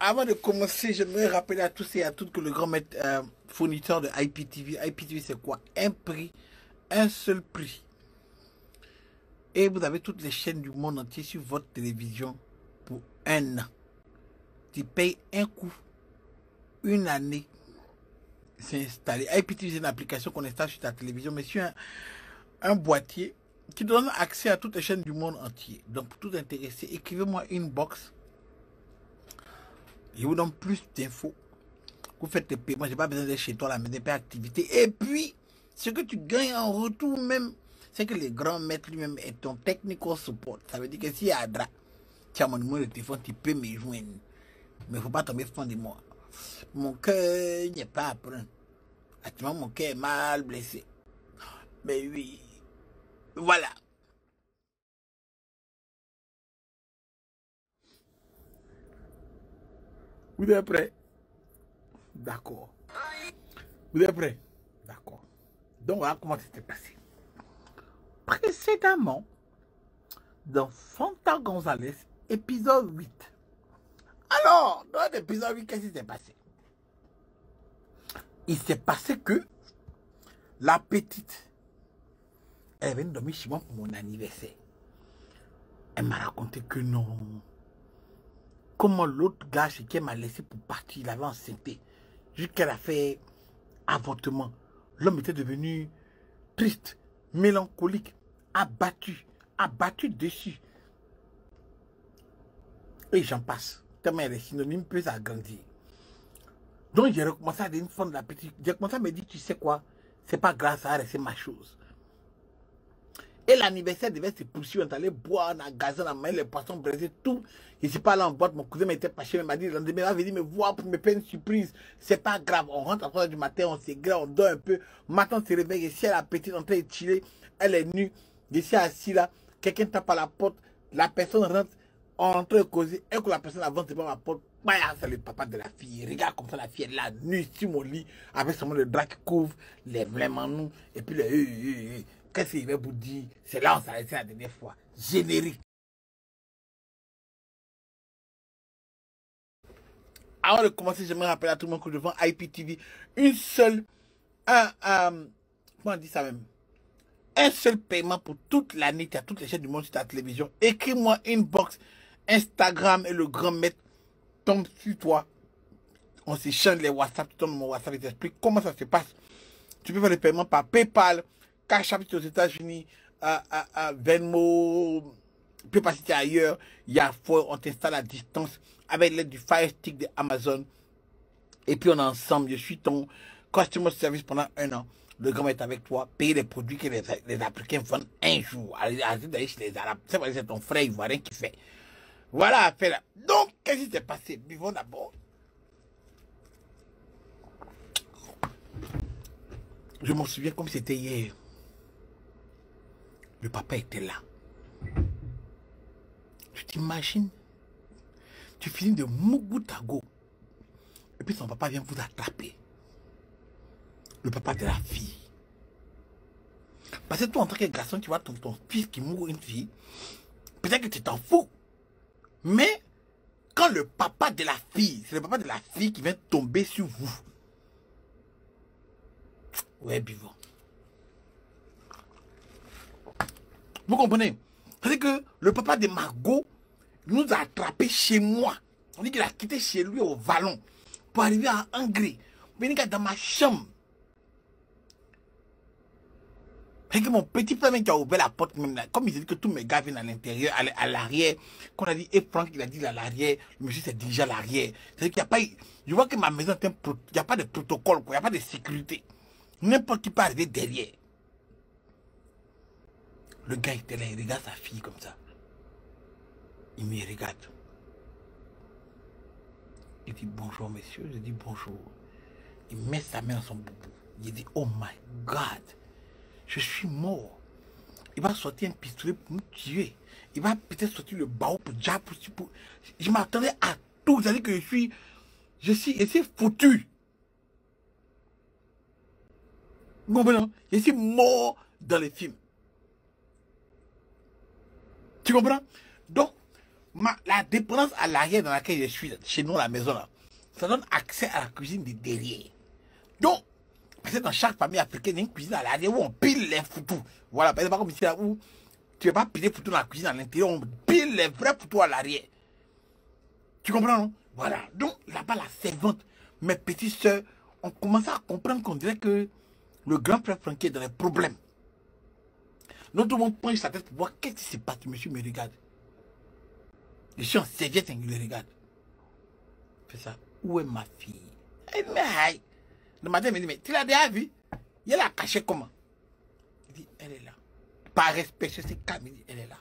avant de commencer, j'aimerais rappeler à tous et à toutes que le grand maître fournisseur de IPTV, IPTV c'est quoi? Un prix, un seul prix. Et vous avez toutes les chaînes du monde entier sur votre télévision pour un an. Tu payes un coup, une année, c'est installé. IPTV c'est une application qu'on installe sur ta télévision, mais sur un boîtier qui donne accès à toutes les chaînes du monde entier. Donc pour tout intéressé, écrivez-moi une box. Je vous donne plus d'infos. Vous faites tes paiements, j'ai pas besoin d'être chez toi là, mais des activités. Et puis, ce que tu gagnes en retour même, c'est que les grands maîtres lui-même est ton technical support. Ça veut dire que si y a Adra, tu as mon numéro de téléphone, tu peux me joindre. Mais il ne faut pas tomber fond de moi. Mon cœur n'est pas à prendre. Actuellement, mon cœur est mal blessé. Mais oui, voilà. Vous êtes prêts? D'accord. Vous êtes prêts? D'accord. Donc voilà comment c'était passé. Précédemment, dans Fanta Gonzalez, épisode 8. Alors, dans l'épisode 8, qu'est-ce qui s'est passé? Il s'est passé que la petite, elle est venue dormir chez moi pour mon anniversaire. Elle m'a raconté que non. Comment l'autre gars chez qui elle m'a laissé pour partir, il avait enceinté. Jusqu'à qu'elle a fait avortement. L'homme était devenu triste, mélancolique, abattu dessus. Et j'en passe. Tellement elle est synonyme, plus à grandir. Donc j'ai recommencé à dire une fois de la petite. J'ai commencé à me dire, tu sais quoi, c'est pas grave, ça va rester ma chose. Et l'anniversaire devait se poursuivre, on allait boire, on a gazé, on a mangé les poissons braisés, tout. Je ne suis pas allé en boîte, mon cousin m'était pas chez, il m'a dit, le lendemain, il va venir me voir pour me faire une surprise. C'est pas grave, on rentre à 3 h du matin, on s'égrève, on dort un peu. Matin, on se réveille, ici, la petite en train de chiller, elle est nue, je suis assis là, quelqu'un tape à la porte, la personne rentre, on est en train de causer, et que la personne avance devant ma porte, c'est le papa de la fille. Regarde comme ça, la fille est là, nue sur mon lit, avec seulement le drap qui couvre, les vraiment nous, et puis le qu'est-ce qu'il va vous dire? C'est là où on s'est arrêté la dernière fois. Générique. Avant de commencer, j'aimerais rappeler à tout le monde que je vends IPTV une seule, comment on dit ça même? Un seul paiement pour toute l'année. Tu as toutes les chaînes du monde sur ta télévision. Écris-moi inbox, Instagram et le grand maître tombe sur toi. On s'échange les WhatsApp, tu tombes mon WhatsApp et t'explique comment ça se passe. Tu peux faire le paiement par PayPal, Cash App aux États-Unis, Venmo, tu peux passer ailleurs. Il y a fois, on t'installe à distance avec l'aide du Fire Stick de Amazon. Et puis on est ensemble. Je suis ton customer service pendant un an. Le grand est avec toi, payer les produits que les Africains vendent un jour. Arrête d'aller chez les Arabes. C'est ton frère ivoirien qui fait. Voilà, fait là. Donc, qu'est-ce qui s'est passé? Buvons d'abord. Je m'en souviens comme c'était hier. Le papa était là. Tu t'imagines? Tu finis de Mougou-Tago. Et puis son papa vient vous attraper. Le papa de la fille. Parce que toi, en tant que garçon, tu vois ton fils qui mourut une fille. Peut-être que tu t'en fous. Mais, quand le papa de la fille, c'est le papa de la fille qui vient tomber sur vous. Ouais, buvons. Vous comprenez? C'est que le papa de Margot nous a attrapés chez moi. On dit qu'il a quitté chez lui au Vallon pour arriver à Angry. Venir dans ma chambre. C'est que mon petit frère qui a ouvert la porte même là, comme il dit que tous mes gars viennent à l'intérieur, à l'arrière. Quand on a dit, et Franck, il a dit à l'arrière, le monsieur s'est dirigé à l'arrière. C'est-à-dire qu'il n'y a pas, je vois que ma maison, il n'y a pas de protocole, il n'y a pas de sécurité. N'importe qui peut arriver derrière. Le gars était là, il regarde sa fille comme ça. Il me regarde. Il dit bonjour monsieur, je dis bonjour. Il met sa main dans son boubou. Il dit oh my God, je suis mort. Il va sortir un pistolet pour nous tuer. Il va peut-être sortir le barreau pour déjà pour... Je m'attendais à tout. C'est-à-dire que je suis foutu. Vous comprenez? Je suis mort dans les films. Tu comprends? Donc, La dépendance à l'arrière dans laquelle je suis, chez nous, à la maison, là, ça donne accès à la cuisine de derrière. Donc, parce que dans chaque famille africaine, il y a une cuisine à l'arrière où on pile les foutous. Voilà, c'est pas comme ici, là, où tu ne vas pas piler les foutous dans la cuisine à l'intérieur, on pile les vrais foutous à l'arrière. Tu comprends, non? Voilà. Donc, là-bas, la servante, mes petites soeurs, on commence à comprendre qu'on dirait que le grand frère Francky est dans les problèmes. Donc, tout le monde penche sa tête pour voir qu'est-ce qui se passe. Monsieur me regarde. Je suis en serviette, il le regarde. Fais ça. Où est ma fille? Elle me. Le matin, il me dit, mais tu l'as déjà vue? Il l'a cachée comment? Il dit, elle est là. Par respect, c'est calme, il dit, elle est là.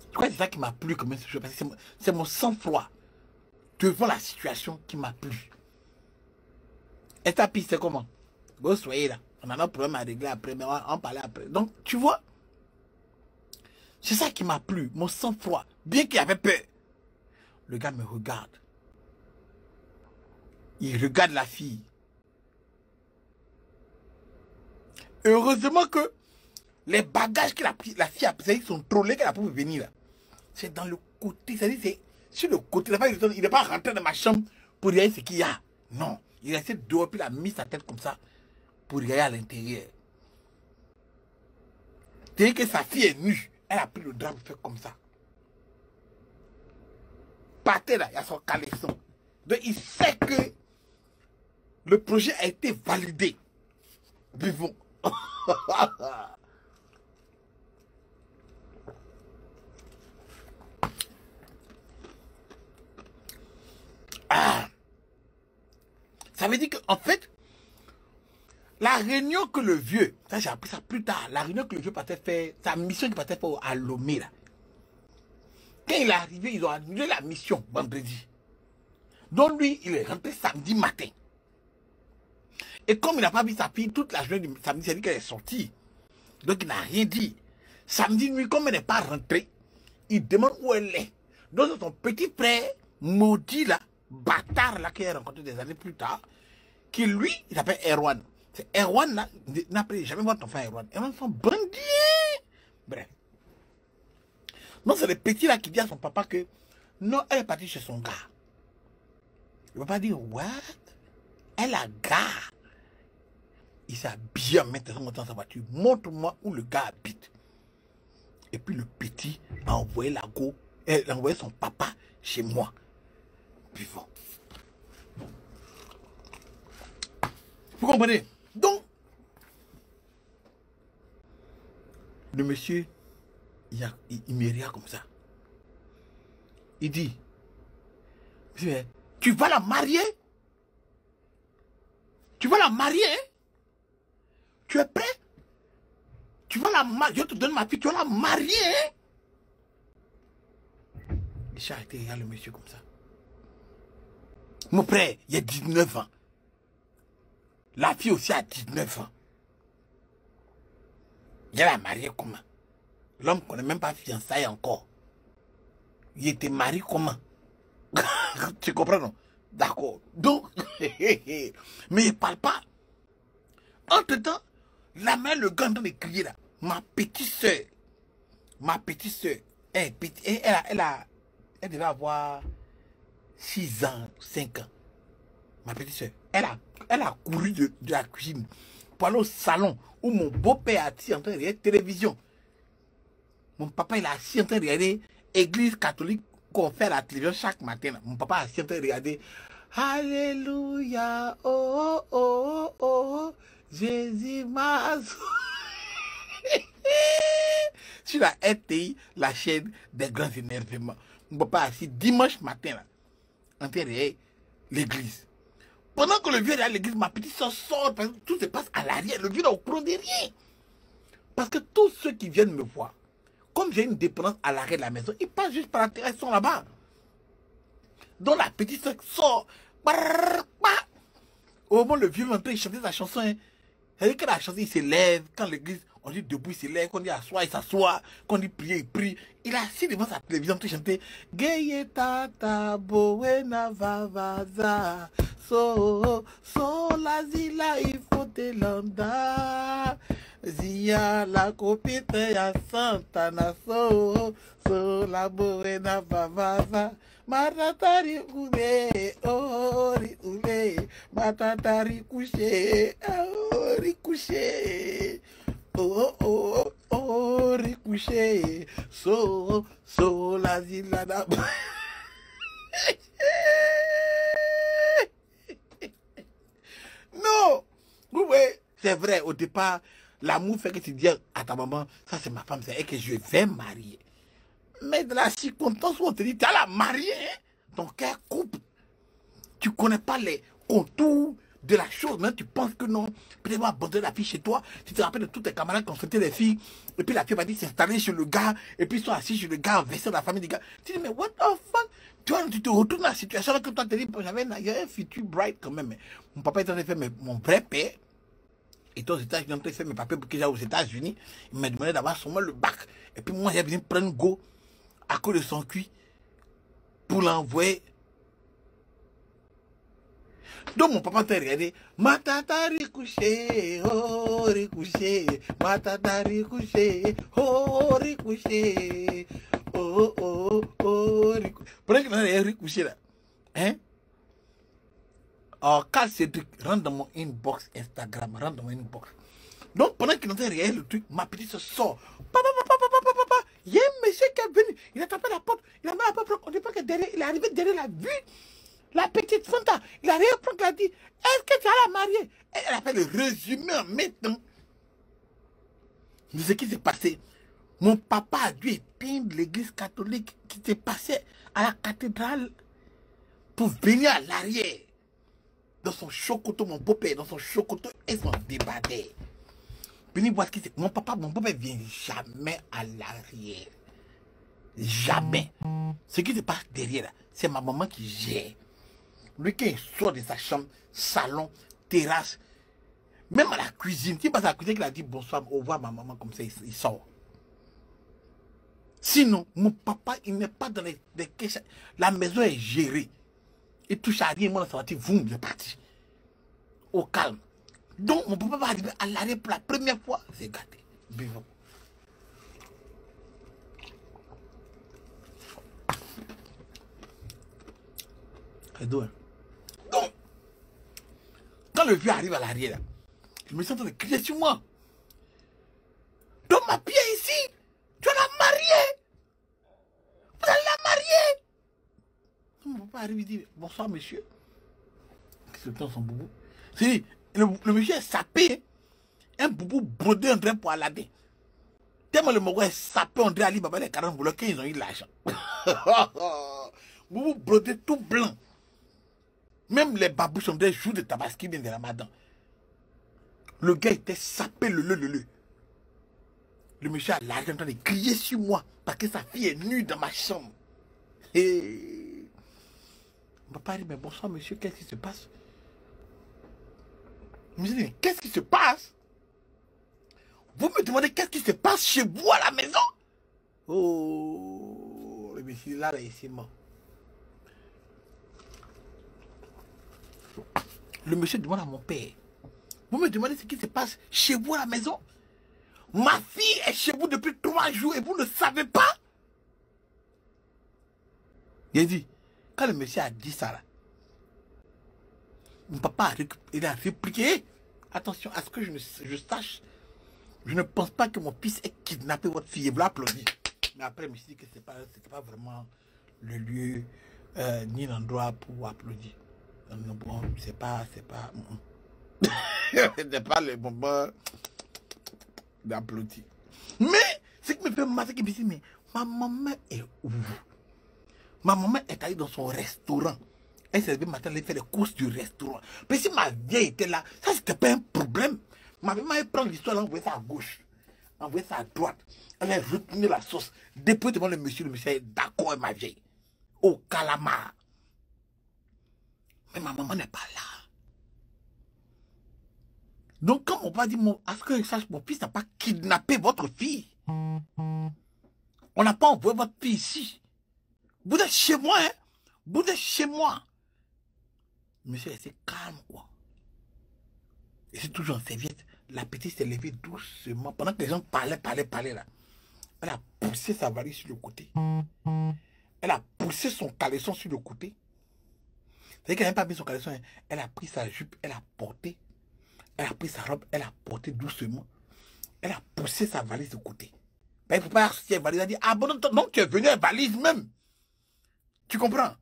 Je crois que c'est ça qui m'a plu comme chose, parce que c'est mon sang-froid devant la situation qui m'a plu. Et ta piste, c'est comment? Vous soyez là. On a un problème à régler après, mais on va en parler après. Donc, tu vois, c'est ça qui m'a plu, mon sang-froid. Bien qu'il avait peur. Le gars me regarde. Il regarde la fille. Heureusement que les bagages que la fille a pris, ils sont trop laids qu'elle a pu venir là. C'est dans le côté, c'est-à-dire c'est sur le côté. Il n'est pas rentré dans ma chambre pour regarder ce qu'il y a. Non, il est resté dehors puis il a mis sa tête comme ça pour regarder à l'intérieur. C'est-à-dire que sa fille est nue. Elle a pris le drap pour faire comme ça. Partez là, il y a son caleçon. Donc il sait que le projet a été validé. Vivons. Ah. Ça veut dire qu'en fait, la réunion que le vieux, ça j'ai appris ça plus tard, la réunion que le vieux partait faire, sa mission qu'il partait faire à Lomé là. Quand il est arrivé, ils ont annulé la mission vendredi. Donc lui, il est rentré samedi matin. Et comme il n'a pas vu sa fille toute la journée du samedi, c'est dit qu'elle est sortie. Donc il n'a rien dit. Samedi nuit, comme elle n'est pas rentrée, il demande où elle est. Donc c'est son petit frère maudit là, bâtard là, qu'il a rencontré des années plus tard, qui lui, il s'appelle Erwan. C'est Erwan là, n'a jamais voir ton frère Erwan. Erwan sont bandits. Bref. Non, c'est le petit là qui dit à son papa que non, elle est partie chez son gars. Le papa dit, what? Elle a gars. Il s'est habillé en maintenant dans sa voiture. Montre-moi où le gars habite. Et puis le petit a envoyé la go, elle a envoyé son papa chez moi. Vivant. Vous comprenez? Donc, le monsieur, il me regarde comme ça. Il dit, tu vas la marier? Tu vas la marier? Hein? Tu es prêt? Tu vas la marier? Je te donne ma fille, tu vas la marier? Hein? J'ai arrêté, regarde le monsieur comme ça. Mon frère, il a 19 ans. La fille aussi a 19 ans. Il a la mariée comment? L'homme qu'on n'est même pas fiancé encore. Il était marié comment? Tu comprends, non? D'accord. Donc, mais il ne parle pas. Entre-temps, la mère, le gars en train de crier là. Ma petite soeur, elle devait avoir 6 ans, 5 ans. Ma petite soeur, elle a couru de la cuisine pour aller au salon où mon beau-père a assis en train de regarder télévision. Mon papa, il a assis en train de regarder église catholique qu'on fait à la télévision chaque matin. Mon papa a assis en train de regarder Alléluia, oh, oh, oh, oh, Jésus m'a sur la RTI, la chaîne des grands énervements. Mon papa a assis dimanche matin là, en train de regarder l'église. Pendant que le vieux est à l'église, ma petite soeur sort, parce que tout se passe à l'arrière. Le vieux n'est au courant de rien. Parce que tous ceux qui viennent me voir, comme j'ai une dépendance à l'arrière de la maison, ils passent juste par la terrasse, ils sont là-bas. Donc la petite soeur sort. Au moment où le vieux est en train de chanter sa chanson, hein, c'est-à-dire que la chanson, il s'élève. Quand l'église, on dit debout, il s'élève. Quand on dit assoir, il s'assoit. Quand on dit prier, il prie. Il est assis devant sa télévision en train de chanter Geye tata boena vavaza. So la zila il faut te landa. Zia la copite ya Santa Naso, so la buena babava. Matatari kule, ori ule, matatari couché, ori couché. Oh, oh, oh, ricouché, so, la zila da. Non, oui, c'est vrai, au départ, l'amour fait que tu dis à ta maman, ça c'est ma femme, c'est elle que je vais marier. Mais dans la circonstance où on te dit, tu as la marier, ton cœur coupe. Tu ne connais pas les contours de la chose, mais tu penses que non. Peut-être va abandonner la fille chez toi. Tu te rappelles de tous tes camarades qui ont sauté les filles. Et puis la fille va dire s'installer chez le gars. Et puis ils sont assis chez le gars, investir dans la famille du gars. Tu dis, mais what the fuck? Tu vois, tu te retournes dans la situation là que toi, tu te dis, j'avais un futur bright quand même. Mon papa est en train de faire mon vrai père. Et toi, aux États-Unis, il est en train de faire mes papiers pour que j'aille aux États-Unis. Il m'a demandé d'avoir seulement le bac. Et puis moi, j'ai venu prendre go à cause de son cuit pour l'envoyer. Donc mon papa t'a regardé, matata ricouché, oh ricouché, matata ricouché, oh ricouché, oh ricouché. Pendant qu'il a ricouché là, hein? Oh, quand c'est truc, rentre dans mon inbox Instagram, rentre dans mon inbox. Donc pendant qu'il entend regarder le truc, ma petite se sort. Papa, il y a un monsieur qui est venu, il a tapé la porte, il a mis la porte, on ne dit pas que derrière, il est arrivé derrière la vue. La petite Fanta, il a rien pris, il a dit, est-ce que tu as la mariée? Elle a fait le résumé en maintenant de ce qui s'est passé. Mon papa a dû éteindre l'église catholique qui s'est passée à la cathédrale pour venir à l'arrière. Dans son chocoto, mon beau-père, dans son chocoto et son débardeur. Venez voir ce qui s'est passé. Mon papa vient jamais à l'arrière. Jamais. Ce qui se passe derrière, c'est ma maman qui gère. Lui, quand il sort de sa chambre, salon, terrasse, même à la cuisine, tu passes à la cuisine, il a dit bonsoir, au revoir ma maman, comme ça, il sort. Sinon, mon papa, il n'est pas dans les caisses. La maison est gérée. Il touche à rien, moi, ça va dire, vous, il est parti. Au calme. Donc, mon papa va arriver à l'arrêt pour la première fois. C'est gâté. Buvons. C'est doux, hein? Donc, quand le vieux arrive à l'arrière, je me sens en train de crier sur moi. Donne ma pied ici. Tu vas la marier. Vous allez la marier. Mon papa arrive et dit, bonsoir monsieur. Qu'est-ce que son boubou? C'est le monsieur est sapé. Un boubou brodé en train pour Aladin. Tellement le Mogo est sapé, on dirait Ali Baba les 40 voleurs qu'ils ont eu l'argent. Boubou brodé tout blanc. Même les babouches ont des jours de tabaski bien de Ramadan. Le gars était sapé, le monsieur a l'argent en train de crier sur moi parce que sa fille est nue dans ma chambre. Et mon papa dit, mais bonsoir monsieur, qu'est-ce qui se passe? Je me dis, qu'est-ce qui se passe? Vous me demandez qu'est-ce qui se passe chez vous à la maison? Oh, le monsieur là, c'est mort. Le monsieur demande à mon père, vous me demandez ce qui se passe chez vous à la maison? Ma fille est chez vous depuis 3 jours et vous ne savez pas? Il dit, quand le monsieur a dit ça là, mon papa il a répliqué, attention à ce que je sache, je ne pense pas que mon fils ait kidnappé votre fille. Et vous l'applaudissez. Mais après, je me suis dit que ce n'était pas vraiment le lieu ni l'endroit pour applaudir. Bon, c'est pas c'était pas le moment d'applaudir. Mais ce qui me fait mal, c'est qu'il me dit, mais ma maman est où? Ma maman est allée dans son restaurant. Elle s'est levée le matin, elle fait les courses du restaurant. Mais si ma vieille était là, ça c'était pas un problème. Ma maman, elle prend l'histoire, elle envoie ça à gauche, envoie ça à droite. Elle a retenu la sauce. Depuis devant le monsieur est d'accord avec ma vieille. Au calamar. Mais ma maman n'est pas là. Donc quand mon papa dit, à ce que je sache, mon fils n'a pas kidnappé votre fille. On n'a pas envoyé votre fille ici. Vous êtes chez moi, hein? Vous êtes chez moi. Monsieur, c'est calme, quoi. Et c'est toujours en serviette. La petite s'est levée doucement. Pendant que les gens parlaient là. Elle a poussé sa valise sur le côté. Elle a poussé son caleçon sur le côté. C'est-à-dire qu'elle n'a pas mis son caleçon. Elle a pris sa jupe, elle a porté. Elle a pris sa robe, elle a porté doucement. Elle a poussé sa valise de côté. Ben, il ne faut pas acheter une valise. Elle a dit, ah bon, non, tu es venu à valise même. Tu comprends?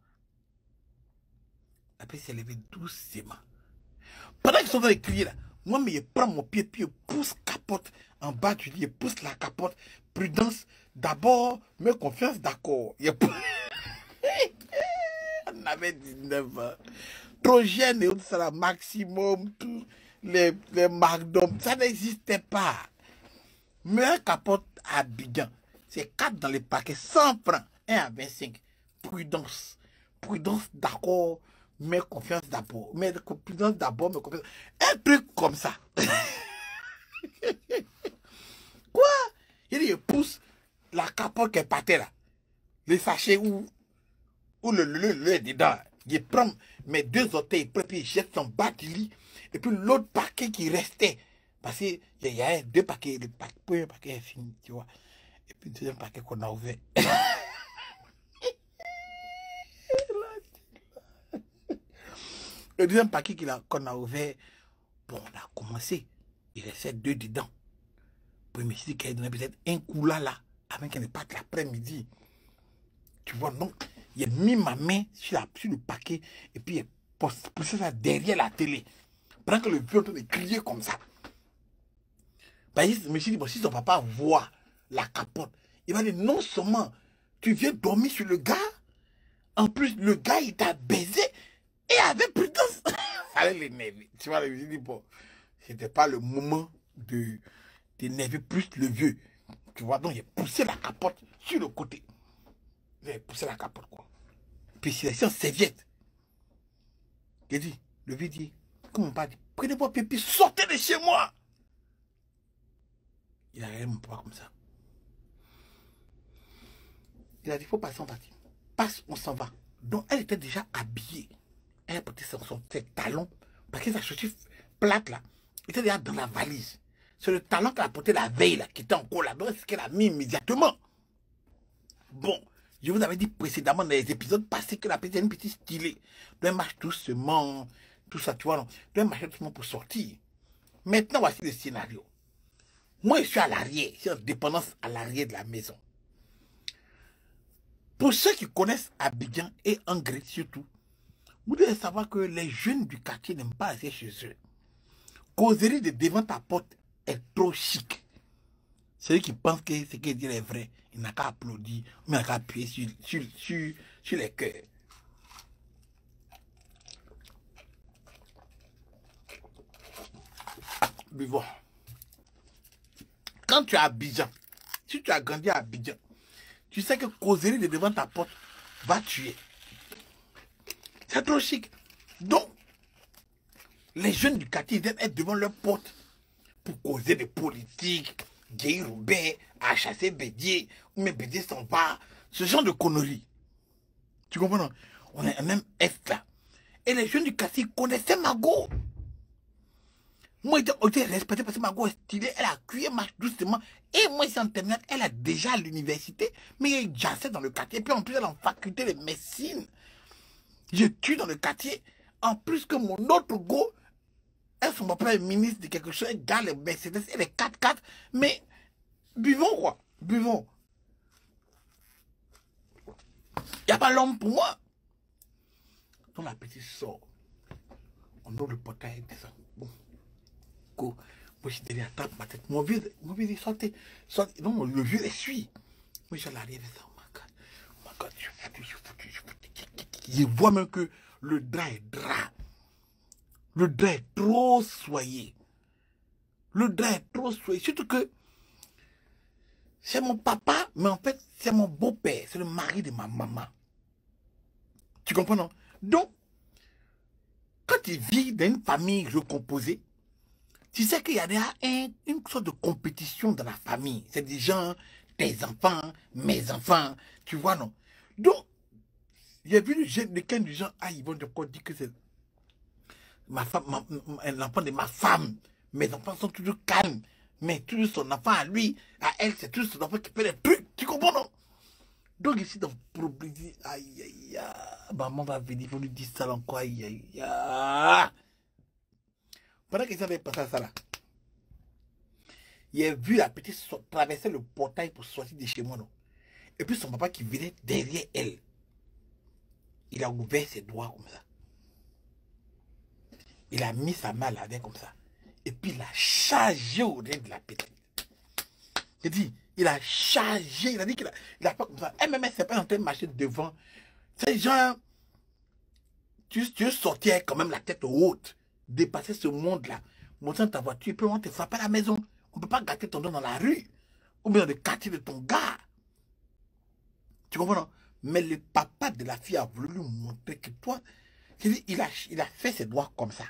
La petite s'est levée doucement. Pendant qu'ils sont dans les crier là, moi, mais je prends mon pied, puis je pousse capote en bas du lit, je pousse la capote. Prudence, d'abord, mais confiance, d'accord. On avait 19 ans. Trop jeune et tout ça, là, maximum, tous les McDonald's, ça n'existait pas. Mais un capote à Abidjan, c'est 4 dans les paquets, 100 francs, 1 à 25. Prudence. Prudence, d'accord, mais confiance d'abord. Mais prudence d'abord, mais confiance. Un truc comme ça. Quoi? Il dit, je pousse la capote qui est partée là. Le sachet où le est dedans. Je prends mes 2 orteils, puis je jette son bas du lit. Et puis l'autre paquet qui restait. Parce qu'il y a 2 paquets. Le premier paquet est fini, tu vois. Et puis le deuxième paquet qu'on a ouvert. Le deuxième paquet qu'on a ouvert, bon, on a commencé. Il restait 2 dedans. Puis je me suis dit qu'elle donnait peut-être un coup là, avec un pâte l'après-midi. Tu vois, donc, il a mis ma main sur le paquet et puis il a poussé ça derrière la télé. Pendant que le vieux est en train de crier comme ça. Ben, je me suis dit, bon, si son papa voit la capote, il va dire, non seulement tu viens dormir sur le gars, en plus, le gars, il t'a baisé et avec prudence. Ça allait l'énerver. Tu vois, je me suis dit, bon, c'était pas le moment d'énerver plus le vieux. Tu vois, donc, il a poussé la capote sur le côté. Il a poussé la capote, quoi. Puis, c'est laissé en serviette. Il dit, le vieux dit, comme mon père dit, prenez votre pipi, sortez de chez moi. Il a regardé mon papa comme ça. Il a dit, il faut passer, on partit. Passe, on s'en va. Donc, elle était déjà habillée. Elle a porté ses talons. Parce que sa chaussure plate, là, était déjà dans la valise. C'est le talon qu'elle a porté la veille, là, qui était encore là. Donc, c'est ce qu'elle a mis immédiatement. Bon, je vous avais dit précédemment dans les épisodes passés que la petite est une petite stylée. Donc, elle marche doucement, tout ça, tu vois, non. Donc, elle marche doucement pour sortir. Maintenant, voici le scénario. Moi, je suis à l'arrière, je suis en dépendance à l'arrière de la maison. Pour ceux qui connaissent Abidjan et Angré surtout, vous devez savoir que les jeunes du quartier n'aiment pas rester chez eux. Causerie de devant ta porte est trop chic. Celui qui pense que ce qu'il dit est vrai, il n'a qu'à applaudir, mais il n'a qu'à appuyer sur les cœurs. Buvons. Quand tu es à Abidjan, si tu as grandi à Abidjan, tu sais que causerie de devant ta porte va tuer. C'est trop chic. Donc, les jeunes du quartier viennent être devant leur porte pour causer de politique, Guy Roubaix, à chasser Bédier, ou mais Bédier s'en va, ce genre de conneries. Tu comprends, non? On est un même Est là. Et les jeunes du quartier connaissaient Margot. Moi, j'étais respecté parce que Margot est stylée, elle a cuit, elle marche doucement. Et moi, ici en terminale, elle a déjà à l'université, mais elle jassait dans le quartier. Et puis en plus, elle est en faculté de médecine. Je tue dans le quartier. En plus que mon autre go, elle, son papa est ministre de quelque chose, elle garde les Mercedes et les 4x4. Mais, buvons quoi, buvons. Il n'y a pas l'homme pour moi. Donc la petite sort. On ouvre le portail, descend. Bon. Go. Moi, je suis derrière, attrape ma tête. Mon vieux dit, sortez. Non, le vieux les suit. Moi, je l'arrive, ça. Oh my God, je suis foutu. Je vois même que le drap est drap. Le drap est trop soyé. Le drap est trop soyé. Surtout que c'est mon papa, mais en fait, c'est mon beau-père. C'est le mari de ma maman. Tu comprends, non? Donc, quand tu vis dans une famille recomposée, tu sais qu'il y a déjà une sorte de compétition dans la famille. C'est des gens, tes enfants, mes enfants, tu vois, non? Donc, il y a vu quelqu'un du genre, ah, ils vont encore dire que c'est ma femme, l'enfant de ma femme. Mes enfants sont toujours calmes. Mais toujours son enfant à lui, à elle, c'est toujours son enfant qui fait des trucs. Tu comprends, non? Donc ici, dans le problème, aïe, aïe, aïe. Maman va venir, il faut lui dire ça encore, aïe, aïe, aïe. Pendant que ça avait passé à ça là, il a vu la petite traverser le portail pour sortir de chez moi, non? Et puis son papa qui venait derrière elle, il a ouvert ses doigts comme ça. Il a mis sa main là comme ça. Et puis il a chargé au nez de la petite. J'ai dit, il a chargé, il a dit qu'il a pas comme ça. Elle-même, elle s'est pas en train de marcher devant. C'est genre, tu sortais quand même la tête haute, dépasser ce monde-là, monter dans ta voiture, puis on te frapper à la maison. On ne peut pas gâter ton dos dans la rue, ou bien dans le quartier de ton gars. Tu comprends, non? Mais le papa de la fille a voulu lui montrer que toi, il a fait ses doigts comme ça.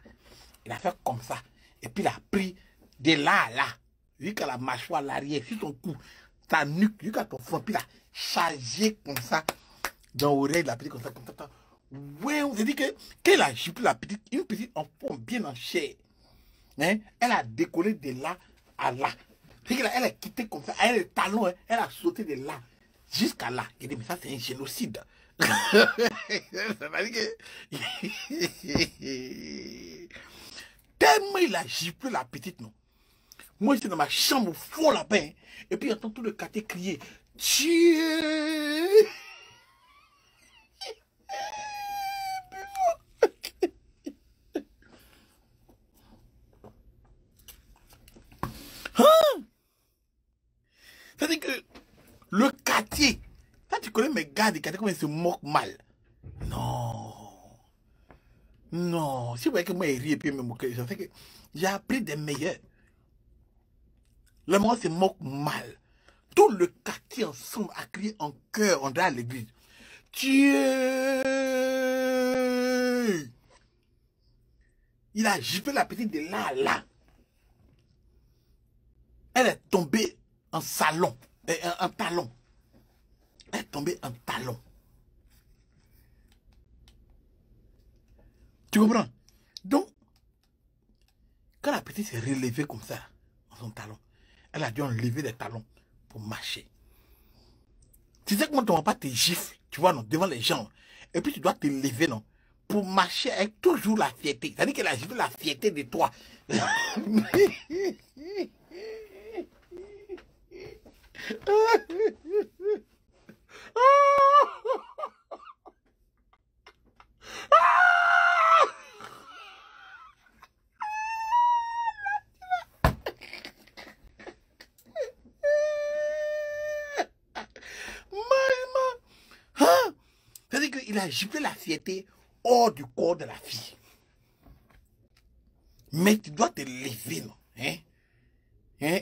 Il a fait comme ça. Et puis il a pris de là à là. Jusqu'à la mâchoire, l'arrière, sur ton cou, ta nuque, jusqu'à ton front. Puis il a chargé comme ça dans l'oreille de la petite, comme ça, comme ça. Ouais, on s'est dit que quand il a chipé la petite, une petite en forme bien en chair, hein, elle a décollé de là à là. Elle a quitté comme ça, elle a le talon, hein, elle a sauté de là jusqu'à là. Il dit, mais ça, c'est un génocide. Ça veut dire que... Tellement il a giflé la petite, non. Moi, j'étais dans ma chambre au fond là-bas, hein, et puis j'entends tout le quartier crier, Dieu! Hein? C'est-à-dire que le quartier, là tu connais mes gars du quartier, comment ils se moquent mal. Non. Non. Si vous voyez que moi, il rit et puis il me moque, je sais que j'ai appris des meilleurs. Le monde se moque mal. Tout le quartier ensemble a crié en chœur, on dirait à l'église. Dieu! Il a giflé la petite de là à là. Elle est tombée en salon, en talon. Elle est tombée en talon. Tu comprends? Donc, quand la petite s'est relevée comme ça, dans son talon, elle a dû enlever les talons pour marcher. Tu sais comment ton papa te gifle, tu vois, non, devant les gens. Et puis tu dois te lever, non, pour marcher avec toujours la fierté. C'est-à-dire qu'elle a giflé la fierté de toi. C'est-à-dire qu'il a giflé la fierté hors du corps de la fille. Mais tu dois te lever, non? Hein? Hein?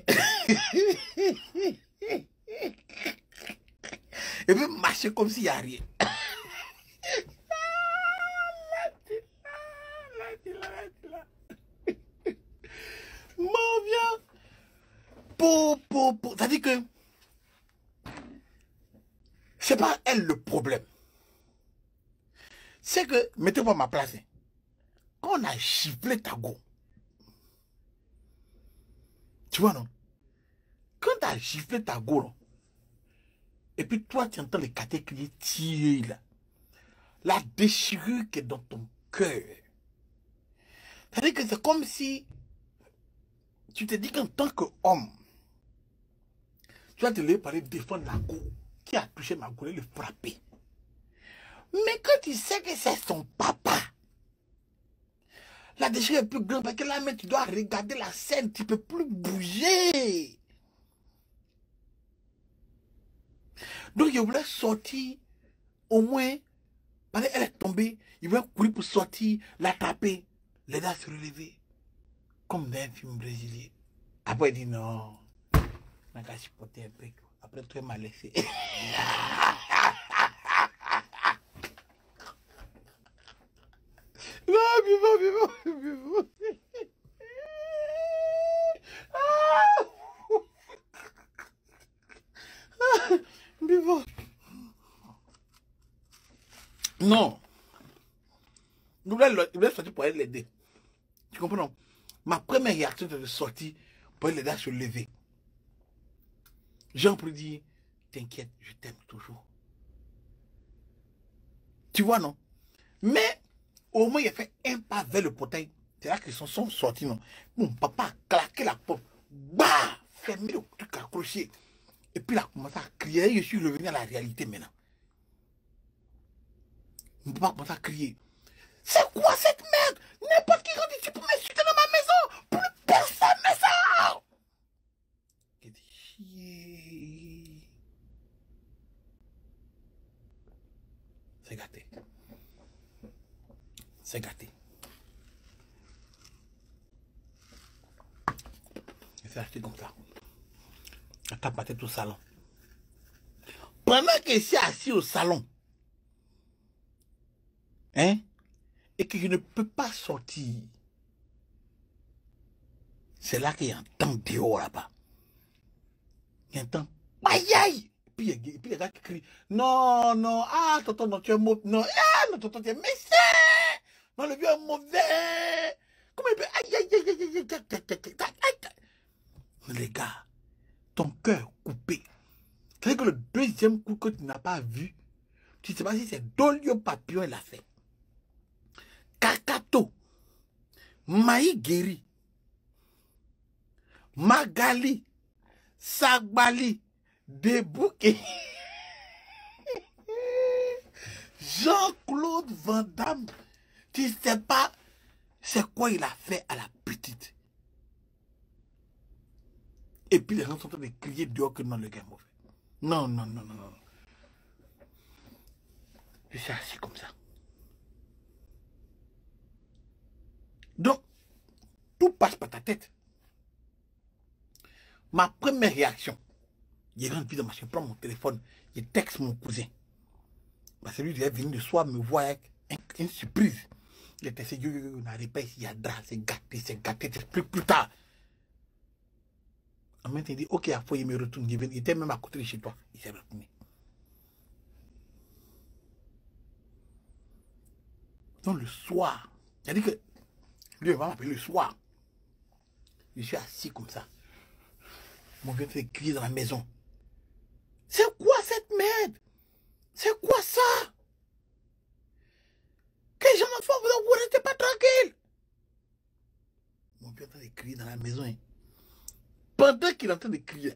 Et puis marcher comme s'il n'y a rien. Mon vieux. C'est-à-dire que c'est pas elle le problème. C'est que, mettez-vous à ma place, hein. Quand on a giflé ta go, tu vois, non? Quand tu as giflé ta go, non? Et puis toi, tu entends les quartiers crier, tirer là. La déchirure qui est dans ton cœur. C'est-à-dire que c'est comme si tu te dis qu'en tant qu'homme, tu vas te lever pour aller défendre la go qui a touché ma go et le frapper. Mais quand tu sais que c'est son papa, la déchirure est plus grande parce que là, mais tu dois regarder la scène, tu ne peux plus bouger. Donc, il voulait sortir, au moins, parce qu'elle est tombée, il voulait courir pour sortir, l'attraper, l'aider à se relever, comme dans un film brésilien. Après, il dit non, on a supporté un peu. Après, toi, il m'a laissé. Non, vivant. Vivant. Non. Il voulait sortir pour aller l'aider. Tu comprends? Ma première réaction était de sortir pour les gars se lever. Jean pour dire, t'inquiète, je t'aime toujours. Tu vois, non? Mais au moins, il a fait un pas vers le portail. C'est là qu'ils sont sortis, non? Mon papa a claqué la porte. Bah! Fermé le truc accroché. Et puis il a commencé à crier. Je suis revenu à la réalité maintenant. Mon papa a commencé à crier. C'est quoi cette merde? N'importe qui rentre ici pour m'insulter dans ma maison. Plus personne ne sort. J'ai dit, chier. C'est gâté. C'est gâté. C'est acheté comme ça. Je tape ma tête au salon. Pendant que je suis assis au salon, hein, et que je ne peux pas sortir, c'est là qu'il y a un temps dehors là-bas. Il y a un temps, aïe aïe. Et puis les gars qui crient, non, non, ah, tonton, non, tu es mauvais, non, ah, non, tonton, tu es méchant, non, le vieux est mauvais. Comment il peut, aïe aïe aïe aïe aïe aïe aïe aïe aïe. Les gars, ton cœur coupé. C'est que le deuxième coup que tu n'as pas vu, tu ne sais pas si c'est Dolio Papillon il l'a fait. Kakato, Maïgueri, Magali, Sagbali, Debouké, Jean-Claude Van Damme. Tu ne sais pas c'est quoi il a fait à la petite. Et puis les gens sont en train de crier dehors que non, le gars est mauvais. Non, non, non, non, non. Je suis assis comme ça. Donc, tout passe par ta tête. Ma première réaction, il rentre dans ma chambre, je prends mon téléphone, je texte mon cousin. Parce que lui, il est venu le soir me voir avec une surprise. Il était dit, on n'arrive pas ici, il y a drap, c'est gâté, t'expliques plus tard. En même temps, il dit, ok, il faut il me retourne. Il était même à côté de chez toi. Il s'est retourné. Donc le soir, il a dit que lui, il va m'appeler le soir. Je suis assis comme ça. Mon vieux fait crier dans la maison. C'est quoi cette merde? C'est quoi ça? Quel genre d'enfant vous ne restez pas tranquille? Mon vieux est en train de crier dans la maison. Hein. Pendant qu'il est en train de crier,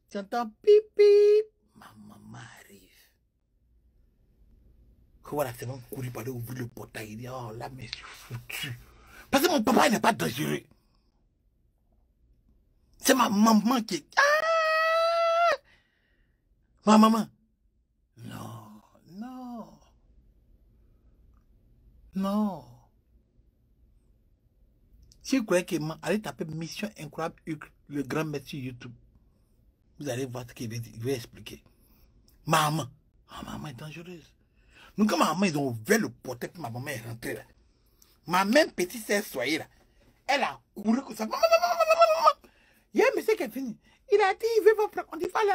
tu entends pipi. Ma maman arrive. Voilà, c'est bon, courir pour aller ouvrir le portail. Il dit, oh là, mais je suis foutu. Parce que mon papa, il n'est pas dangereux. C'est ma maman qui est... Ah! Ma maman. Non, non. Non. Si vous croyez que allez taper Mission Incroyable Hugues, le grand maître sur YouTube. Vous allez voir ce qu'il va expliquer. Maman. Oh, maman est dangereuse. Donc quand ma maman, ils ont ouvert le portail, ma maman est rentrée là. Ma même petite sœur soyez là. Elle a couru comme ça. Maman, maman, maman, maman. Il y a un monsieur qui est venu. Il a dit, il veut vous prendre. On dit, il va aller,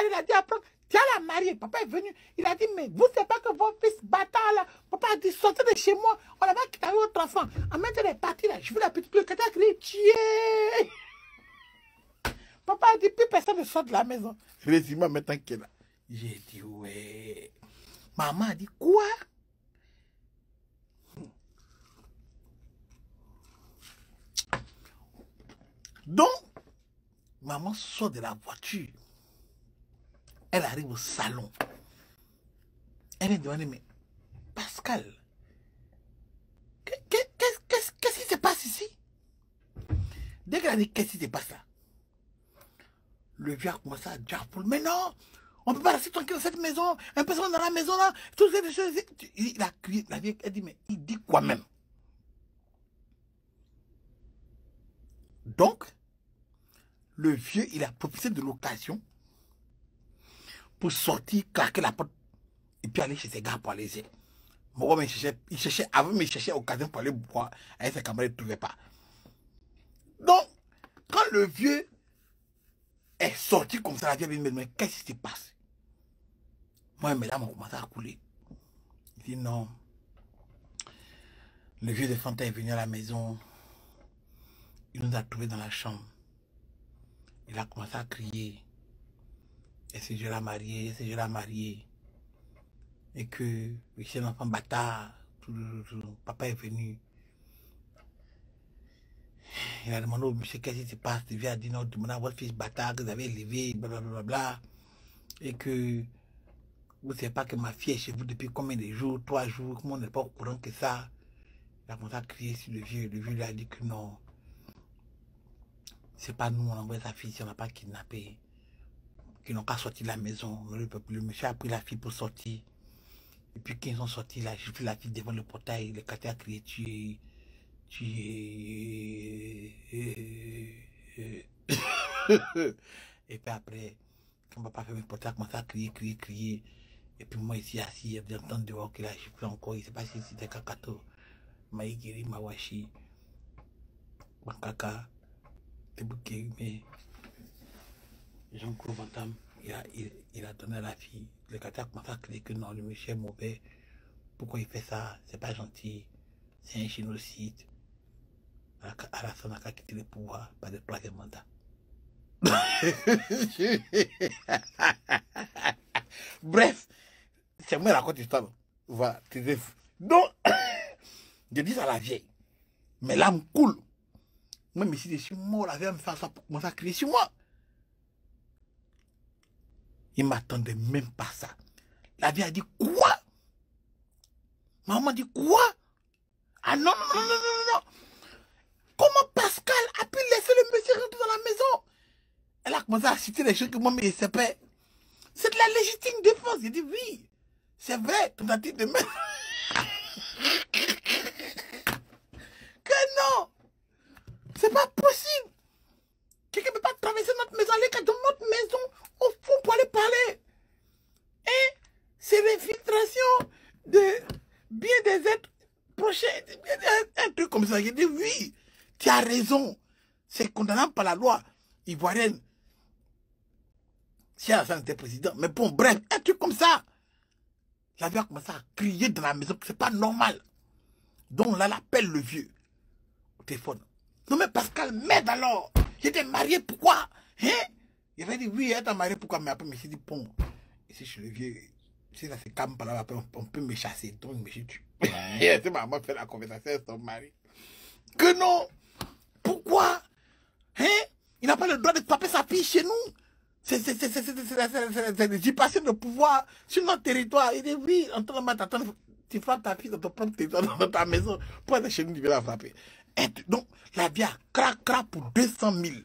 il a dit, apprendre. Tiens la mariée. Papa est venu. Il a dit, mais vous ne savez pas que votre fils bâtard là. Papa a dit, sortez de chez moi. On va quitter votre enfant. En même temps, elle est partie là. Je veux la petite le quelqu'un qui dit, tiens. Papa a dit, plus personne ne sort de la maison. Je lui ai dit, moi maintenant qu'elle est là. J'ai dit, ouais. Maman a dit, quoi? Donc, maman sort de la voiture. Elle arrive au salon. Elle est demandée, mais Pascal, qu'est-ce qui se passe ici? Dès qu'elle a dit qu'est-ce qui se passe là, le vieux a commencé à dire, mais non, on ne peut pas rester tranquille dans cette maison, un personne dans la maison là, toutes ces choses. Il a crié, la vieille, elle dit, mais il dit quoi même? Donc, le vieux, il a profité de l'occasion pour sortir, claquer la porte et puis aller chez ses gars pour aller essayer. Bon, il cherchait, avant, mais il cherchait occasion pour aller boire avec ses camarades, il ne trouvait pas. Donc, quand le vieux est sorti comme ça, la vieille me dit, qu'est-ce qui se passe? Moi, mes larmes ont commencé à couler. Il dit, non. Le vieux de Fanta est venu à la maison. Il nous a trouvés dans la chambre. Il a commencé à crier. Et si je la mariée, si je la mariée. Et que c'est un enfant bâtard. Papa est venu. Il a demandé au monsieur qu'est-ce qui se passe. Il a dit non, demandez à votre fils bâtard que vous avez élevé, blablabla. Et que vous ne savez pas que ma fille est chez vous depuis combien de jours, 3 jours, comment on n'est pas au courant que ça. Il a commencé à crier sur le vieux. Le vieux lui a dit que non. C'est pas nous, on a envoyé sa fille si on n'a pas kidnappé. Qu'ils n'ont qu'à sortir de la maison. Le monsieur a pris la fille pour sortir. Et puis quand ils sont sortis, là, j'ai vu la fille devant le portail. Le quartier a crié tu es... Et puis après, quand papa fait le portail, a commencé à crier. Et puis moi ici assis, j'entends dehors qu'il a giflé encore. Il ne sait pas si c'était Kakato. Maïgiri, Mawashi, Makaka, Tebuke, mais Jean-Claude Van Damme, il a donné à la fille. Le quartier a commencé à crier que non, le monsieur est mauvais. Pourquoi il fait ça? C'est pas gentil. C'est un génocide. Alassane n'a qu'à quitter le pouvoir par le 3e mandat. Bref, c'est moi qui raconte l'histoire. Voilà, donc, je dis à la vieille, mais l'âme coule. Même ici, je suis mort, la vieille me fait ça pour commencer à crier sur moi. Il ne m'attendait même pas ça. La vieille a dit quoi? Maman dit quoi? Ah non, non, non, non, non, non. Comment Pascal a pu laisser le monsieur rentrer dans la maison? Elle a commencé à citer les choses que moi, mais c'est pas. C'est de la légitime défense. J'ai dit oui. C'est vrai, tentative de mettre. Que non. C'est pas possible. Quelqu'un ne peut pas traverser notre maison, aller dans notre maison au fond pour aller parler. Et c'est l'infiltration de bien des êtres prochains. Un truc comme ça. J'ai dit oui, tu as raison. C'est condamnable par la loi ivoirienne. Si Alassane était président. Mais bon, bref, un truc comme ça. La vieille a commencé à crier dans la maison que c'est pas normal. Donc là, elle appelle le vieux au téléphone. Non mais Pascal, m'aide alors. J'étais marié, pourquoi? Hein? Il avait dit oui, elle t'a marié, pourquoi? Mais après, je me suis dit, bon, ici je suis le vieux. Si ça se calme par là, après, on peut me chasser. Donc, je me suis tué. Et c'est maman fait la conversation avec son mari. Que non? Pourquoi? Hein? Il n'a pas le droit de taper sa fille chez nous. C'est l'usurpation de pouvoir sur notre territoire. Il dit oui, en train de mettre, attends, tu frappes ta fille dans ton propre territoire, dans ta maison, pour être chez nous, tu viens la frapper. Et donc, la vie a crac pour 200 000.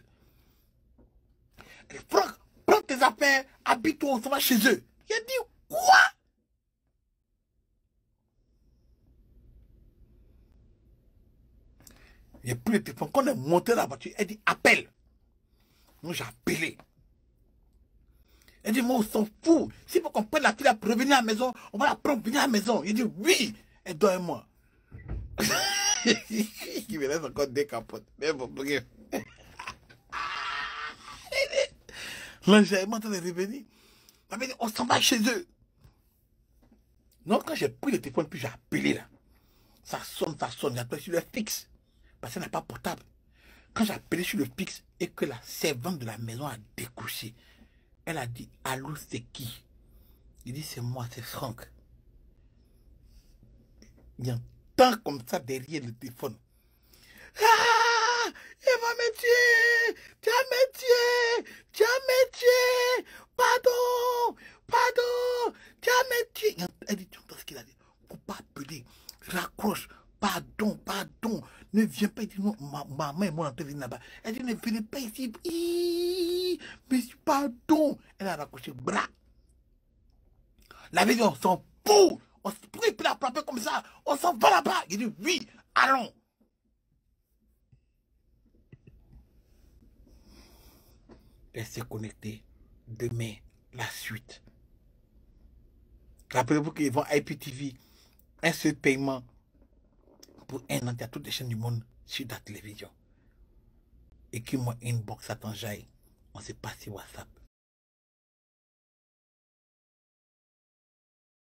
Franck, prends tes affaires, habite-toi, on s'en va chez eux. Il a dit quoi? J'ai pris le téléphone, quand on est monté dans la voiture, elle dit appelle. Moi j'ai appelé. Elle dit, moi, on s'en fout. S'il faut qu'on prenne la fille pour revenir à la maison, on va la prendre pour venir à la maison. Il dit, oui. Elle doit moi. Il me laisse encore des capotes. Mais bon, bref. L'enjaillement est revenu. On s'en va chez eux. Donc, quand j'ai pris le téléphone, puis j'ai appelé là. Ça sonne. J'ai appelé sur le fixe. Parce qu'elle n'a pas portable. Quand j'ai appelé sur le fixe et que la servante de la maison a décroché, elle a dit, allô, c'est qui? Il dit, c'est moi, c'est Franck. Il entend comme ça derrière le téléphone. Ah, il va me tuer! Tu vas me tuer! Tu vas me tuer! Pardon! Pardon! Tu vas me tuer! Elle dit, tu entends ce qu'il a dit? Faut pas appeler. Raccroche. Pardon, pardon. Ne viens pas. Il dit, non, maman et moi, on te vient là-bas. Elle dit, ne venez pas ici. Mais pardon. Elle a raccroché le bras. La vie, on s'en fout. Pourquoi il peut la frapper comme ça? On s'en va là-bas. Il dit, oui, allons. Restez connectés. Demain, la suite. Rappelez-vous qu'ils vont à IPTV. Un seul paiement pour un an à toutes les chaînes du monde sur la télévision. Écris-moi inbox à ton jaille. On s'est passé WhatsApp.